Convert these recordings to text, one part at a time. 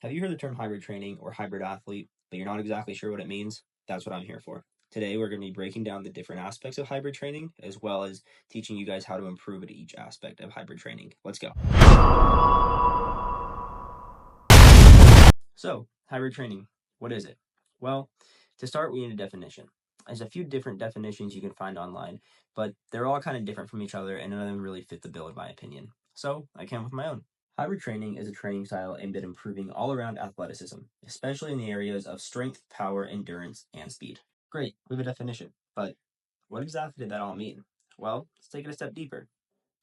Have you heard the term hybrid training or hybrid athlete, but you're not exactly sure what it means? That's what I'm here for. Today, we're going to be breaking down the different aspects of hybrid training, as well as teaching you guys how to improve at each aspect of hybrid training. Let's go. So, hybrid training, what is it? Well, to start, we need a definition. There's a few different definitions you can find online, but they're all kind of different from each other, and none of them really fit the bill, in my opinion. So, I came up with my own. Hybrid training is a training style aimed at improving all-around athleticism, especially in the areas of strength, power, endurance, and speed. Great, we have a definition, but what exactly did that all mean? Well, let's take it a step deeper.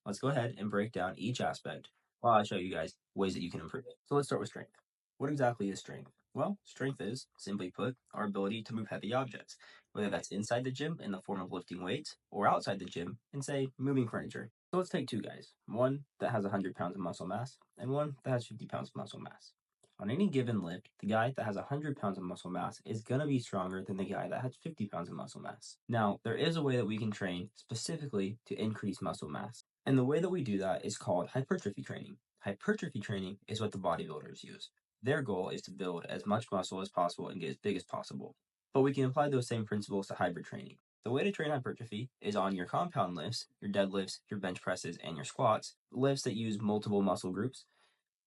Let's go ahead and break down each aspect while I show you guys ways that you can improve it. So let's start with strength. What exactly is strength? Well, strength is, simply put, our ability to move heavy objects, whether that's inside the gym in the form of lifting weights or outside the gym in, say, moving furniture. So let's take two guys, one that has 100 pounds of muscle mass and one that has 50 pounds of muscle mass. On any given lift, the guy that has 100 pounds of muscle mass is going to be stronger than the guy that has 50 pounds of muscle mass. Now, there is a way that we can train specifically to increase muscle mass. And the way that we do that is called hypertrophy training. Hypertrophy training is what the bodybuilders use. Their goal is to build as much muscle as possible and get as big as possible. But we can apply those same principles to hybrid training. The way to train hypertrophy is on your compound lifts, your deadlifts, your bench presses, and your squats, lifts that use multiple muscle groups,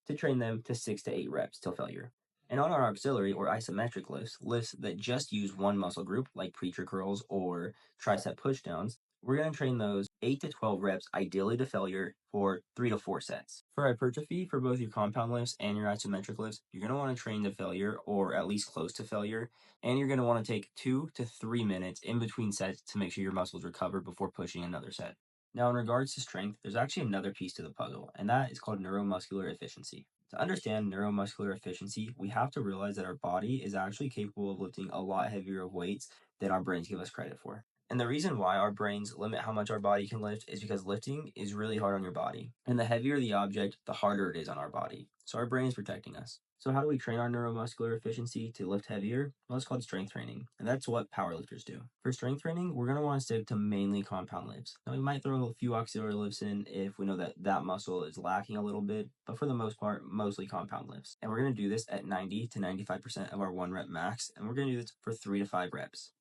to train them to 6 to 8 reps till failure. And on our auxiliary or isometric lifts, lifts that just use one muscle group, like preacher curls or tricep pushdowns, we're going to train those 8 to 12 reps, ideally to failure, for 3 to 4 sets. For hypertrophy, for both your compound lifts and your isometric lifts, you're going to want to train to failure or at least close to failure. And you're going to want to take 2 to 3 minutes in between sets to make sure your muscles recover before pushing another set. Now, in regards to strength, there's actually another piece to the puzzle, and that is called neuromuscular efficiency. To understand neuromuscular efficiency, we have to realize that our body is actually capable of lifting a lot heavier of weights than our brains give us credit for. And the reason why our brains limit how much our body can lift is because lifting is really hard on your body. And the heavier the object, the harder it is on our body. So our brain is protecting us. So how do we train our neuromuscular efficiency to lift heavier? Well, it's called strength training, and that's what powerlifters do. For strength training, we're going to want to stick to mainly compound lifts. Now, we might throw a few auxiliary lifts in if we know that that muscle is lacking a little bit, but for the most part, mostly compound lifts. And we're going to do this at 90 to 95% of our 1 rep max, and we're going to do this for 3 to 5 reps.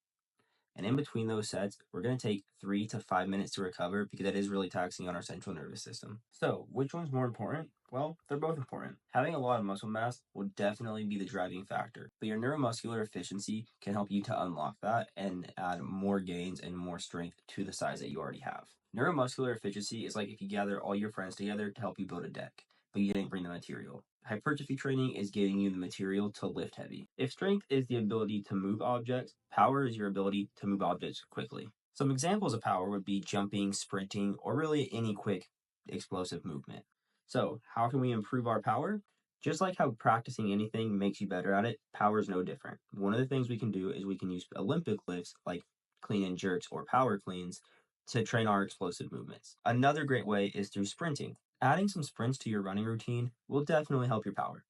And in between those sets, we're going to take 3 to 5 minutes to recover because that is really taxing on our central nervous system. So, which one's more important? Well, they're both important. Having a lot of muscle mass will definitely be the driving factor, but your neuromuscular efficiency can help you to unlock that and add more gains and more strength to the size that you already have. Neuromuscular efficiency is like if you gather all your friends together to help you build a deck, but you didn't bring the material. Hypertrophy training is giving you the material to lift heavy. If strength is the ability to move objects, power is your ability to move objects quickly. Some examples of power would be jumping, sprinting, or really any quick, explosive movement. So, how can we improve our power? Just like how practicing anything makes you better at it, power is no different. One of the things we can do is we can use Olympic lifts like clean and jerks or power cleans to train our explosive movements. Another great way is through sprinting. Adding some sprints to your running routine will definitely help your power.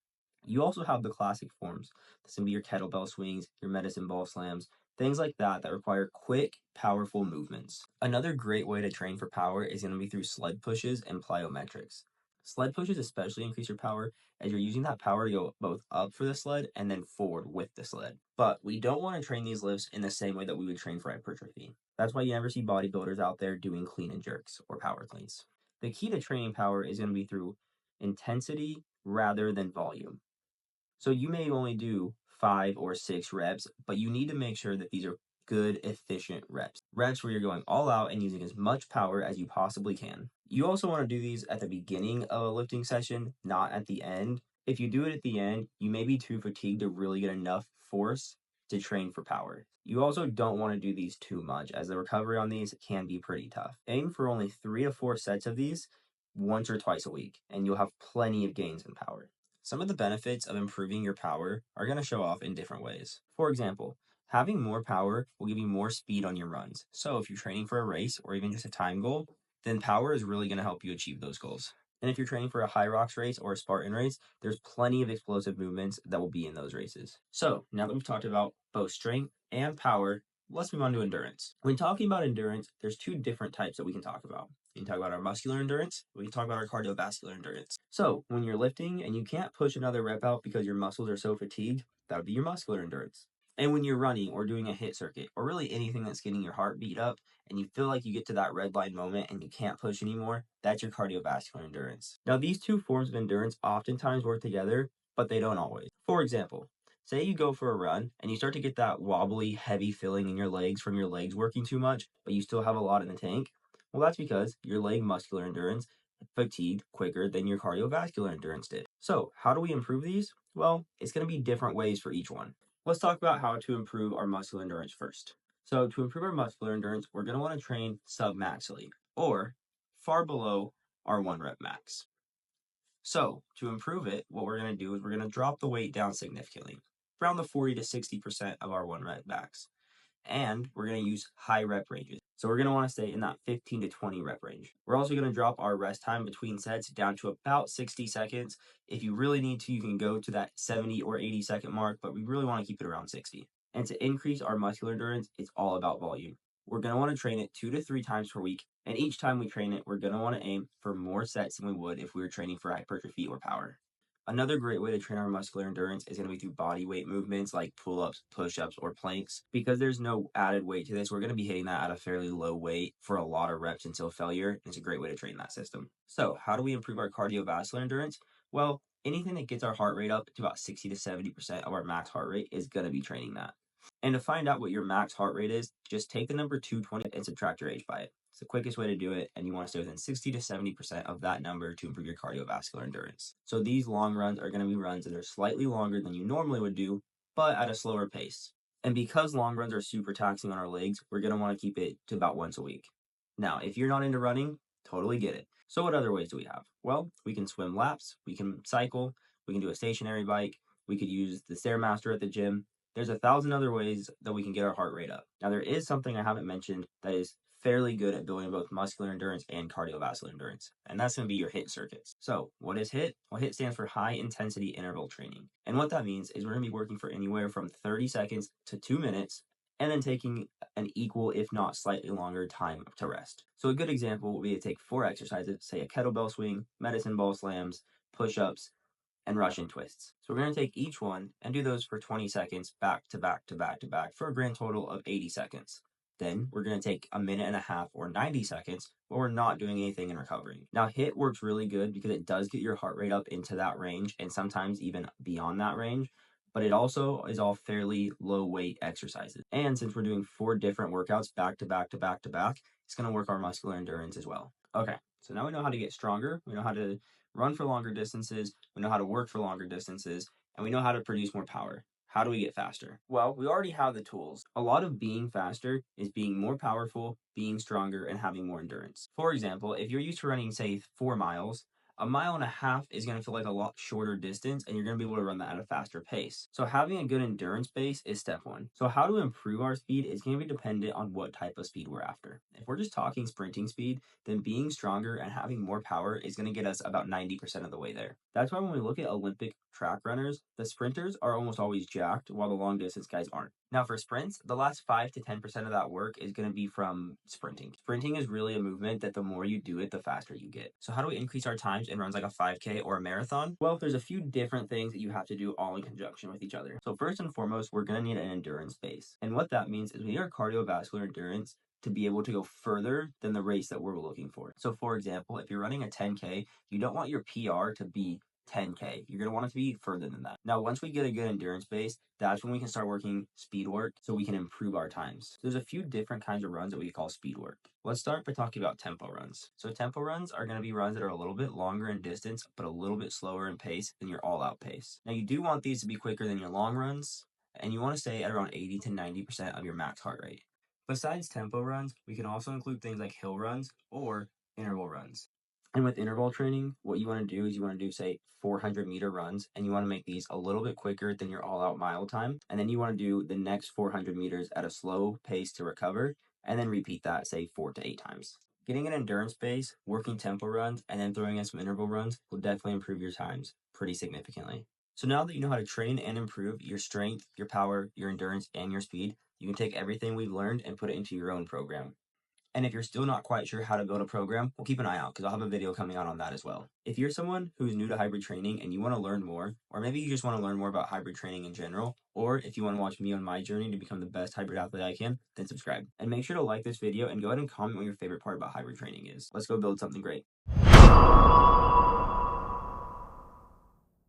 You also have the classic forms. This can be your kettlebell swings, your medicine ball slams, things like that that require quick, powerful movements. Another great way to train for power is going to be through sled pushes and plyometrics. Sled pushes especially increase your power as you're using that power to go both up for the sled and then forward with the sled. But we don't want to train these lifts in the same way that we would train for hypertrophy. That's why you never see bodybuilders out there doing clean and jerks or power cleans. The key to training power is going to be through intensity rather than volume. So you may only do 5 or 6 reps, but you need to make sure that these are good, efficient reps. Reps where you're going all out and using as much power as you possibly can. You also want to do these at the beginning of a lifting session, not at the end. If you do it at the end, you may be too fatigued to really get enough force to train for power. You also don't want to do these too much, as the recovery on these can be pretty tough. Aim for only 3 to 4 sets of these once or twice a week, and you'll have plenty of gains in power. Some of the benefits of improving your power are going to show off in different ways. For example, having more power will give you more speed on your runs. So if you're training for a race or even just a time goal, then power is really going to help you achieve those goals. And if you're training for a Hyrox race or a Spartan race, there's plenty of explosive movements that will be in those races. So now that we've talked about both strength and power, let's move on to endurance. When talking about endurance, there's 2 different types that we can talk about. We can talk about our muscular endurance. We can talk about our cardiovascular endurance. So when you're lifting and you can't push another rep out because your muscles are so fatigued, that would be your muscular endurance. And when you're running or doing a hit circuit or really anything that's getting your heart beat up and you feel like you get to that red line moment and you can't push anymore, that's your cardiovascular endurance. Now, these two forms of endurance oftentimes work together, but they don't always. For example, say you go for a run and you start to get that wobbly, heavy feeling in your legs from your legs working too much, but you still have a lot in the tank. Well, that's because your leg muscular endurance fatigued quicker than your cardiovascular endurance did. So, how do we improve these? Well, it's going to be different ways for each one. Let's talk about how to improve our muscular endurance first. So, to improve our muscular endurance, we're going to want to train submaximally or far below our 1 rep max. So, to improve it, what we're going to do is we're going to drop the weight down significantly, around the 40 to 60% of our 1 rep max. And we're going to use high rep ranges. So we're going to want to stay in that 15 to 20 rep range. We're also going to drop our rest time between sets down to about 60 seconds. If you really need to, you can go to that 70 or 80-second mark, but we really want to keep it around 60. And to increase our muscular endurance, it's all about volume. We're going to want to train it 2 to 3 times per week. And each time we train it, we're going to want to aim for more sets than we would if we were training for hypertrophy or power. Another great way to train our muscular endurance is going to be through body weight movements like pull-ups, push-ups, or planks. Because there's no added weight to this, we're going to be hitting that at a fairly low weight for a lot of reps until failure. It's a great way to train that system. So how do we improve our cardiovascular endurance? Well, anything that gets our heart rate up to about 60 to 70% of our max heart rate is going to be training that. And to find out what your max heart rate is, just take the number 220 and subtract your age by it. It's the quickest way to do it, and you want to stay within 60 to 70% of that number to improve your cardiovascular endurance. So these long runs are going to be runs that are slightly longer than you normally would do, but at a slower pace. And because long runs are super taxing on our legs, we're going to want to keep it to about once a week. Now, if you're not into running, totally get it. So what other ways do we have? Well, we can swim laps, we can cycle, we can do a stationary bike, we could use the Stairmaster at the gym. There's 1,000 other ways that we can get our heart rate up. Now, there is something I haven't mentioned that is fairly good at building both muscular endurance and cardiovascular endurance, and that's going to be your HIIT circuits. So, what is HIIT? Well, HIIT stands for high intensity interval training. And what that means is we're going to be working for anywhere from 30 seconds to 2 minutes and then taking an equal, if not slightly longer, time to rest. So, a good example would be to take 4 exercises, say a kettlebell swing, medicine ball slams, push ups, and Russian twists. So we're going to take each one and do those for 20 seconds back to back to back to back for a grand total of 80 seconds. Then we're going to take a minute and a half or 90 seconds where we're not doing anything and recovering. Now, HIIT works really good because it does get your heart rate up into that range and sometimes even beyond that range, but it also is all fairly low weight exercises. And since we're doing 4 different workouts back to back to back to back, it's going to work our muscular endurance as well. Okay, so now we know how to get stronger. We know how to run for longer distances, we know how to work for longer distances, and we know how to produce more power. How do we get faster? Well, we already have the tools. A lot of being faster is being more powerful, being stronger, and having more endurance. For example, if you're used to running, say, 4 miles, a mile and a half is going to feel like a lot shorter distance, and you're going to be able to run that at a faster pace. So having a good endurance base is step one. So how to improve our speed is going to be dependent on what type of speed we're after. If we're just talking sprinting speed, then being stronger and having more power is going to get us about 90% of the way there. That's why when we look at Olympic track runners, the sprinters are almost always jacked while the long distance guys aren't. Now for sprints, the last 5 to 10% of that work is going to be from sprinting. Sprinting is really a movement that the more you do it, the faster you get. So how do we increase our times in runs like a 5K or a marathon? Well, there's a few different things that you have to do all in conjunction with each other. So first and foremost, we're going to need an endurance base. And what that means is we need our cardiovascular endurance to be able to go further than the race that we're looking for. So for example, if you're running a 10K, you don't want your PR to be 10K. You're going to want it to be further than that. Now, once we get a good endurance base, that's when we can start working speed work so we can improve our times. There's a few different kinds of runs that we call speed work. Let's start by talking about tempo runs. So tempo runs are going to be runs that are a little bit longer in distance, but a little bit slower in pace than your all-out pace. Now, you do want these to be quicker than your long runs, and you want to stay at around 80 to 90% of your max heart rate. Besides tempo runs, we can also include things like hill runs or interval runs. And with interval training, what you want to do is you want to do, say, 400-meter runs, and you want to make these a little bit quicker than your all-out mile time. And then you want to do the next 400 meters at a slow pace to recover, and then repeat that, say, 4 to 8 times. Getting an endurance base, working tempo runs, and then throwing in some interval runs will definitely improve your times pretty significantly. So now that you know how to train and improve your strength, your power, your endurance, and your speed, you can take everything we've learned and put it into your own program. And if you're still not quite sure how to build a program, well, keep an eye out because I'll have a video coming out on that as well. If you're someone who's new to hybrid training and you want to learn more, or maybe you just want to learn more about hybrid training in general, or if you want to watch me on my journey to become the best hybrid athlete I can, then subscribe. And make sure to like this video and go ahead and comment what your favorite part about hybrid training is. Let's go build something great.